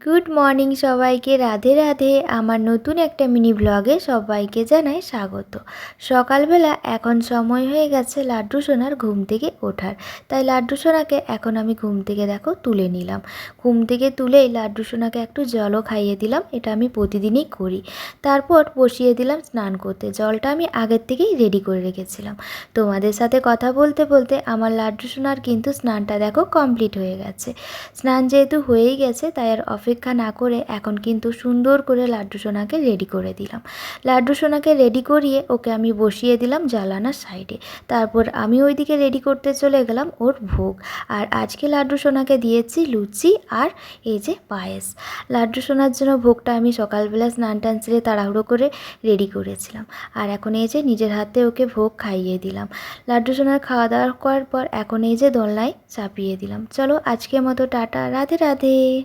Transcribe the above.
Good morning সবাইকে, রাধে রাধে। আমার নতুন একটা মিনি ব্লগে সবাইকে জানাই স্বাগত। সকালবেলা এখন সময় হয়ে গেছে লাড্ডু সোনার ঘুম থেকে ওঠার। তাই লাড্ডু সোনাকে এখন আমি ঘুম থেকে তুলে নিলাম। ঘুম থেকে তুলেই লাড্ডু সোনাকে একটু জলও খাইয়ে দিলাম, এটা আমি প্রতিদিনই করি। তারপর বসিয়ে দিলাম স্নান করতে। জলটা আমি আগের থেকেই রেডি করে রেখেছিলাম। তোমাদের সাথে কথা বলতে বলতে আমার লাড্ডু সোনার কিন্তু স্নানটা কমপ্লিট হয়ে গেছে। স্নান যেহেতু হয়েই গেছে তাই আর অপেক্ষা না করে এখন কিন্তু সুন্দর করে লাড্ডু সোনাকে রেডি করে দিলাম। লাড্ডু সোনাকে রেডি করিয়ে ওকে আমি বসিয়ে দিলাম জানালার সাইডে। তারপর আমি ওইদিকে রেডি করতে চলে গেলাম ওর ভোগ। আর আজকে লাড্ডু সোনাকে দিয়েছি লুচি আর এই যে পায়েস। লাড্ডু সোনার জন্য ভোগটা আমি সকালবেলা স্নান টান সেরে তাড়াহুড়ো করে রেডি করেছিলাম। আর এখন এই যে নিজের হাতে ওকে ভোগ খাইয়ে দিলাম। লাড্ডু সোনার খাওয়া দাওয়া করার পর এখন এই যে দোলনায় চাপিয়ে দিলাম। চলো আজকের মতো টাটা, রাধে রাধে।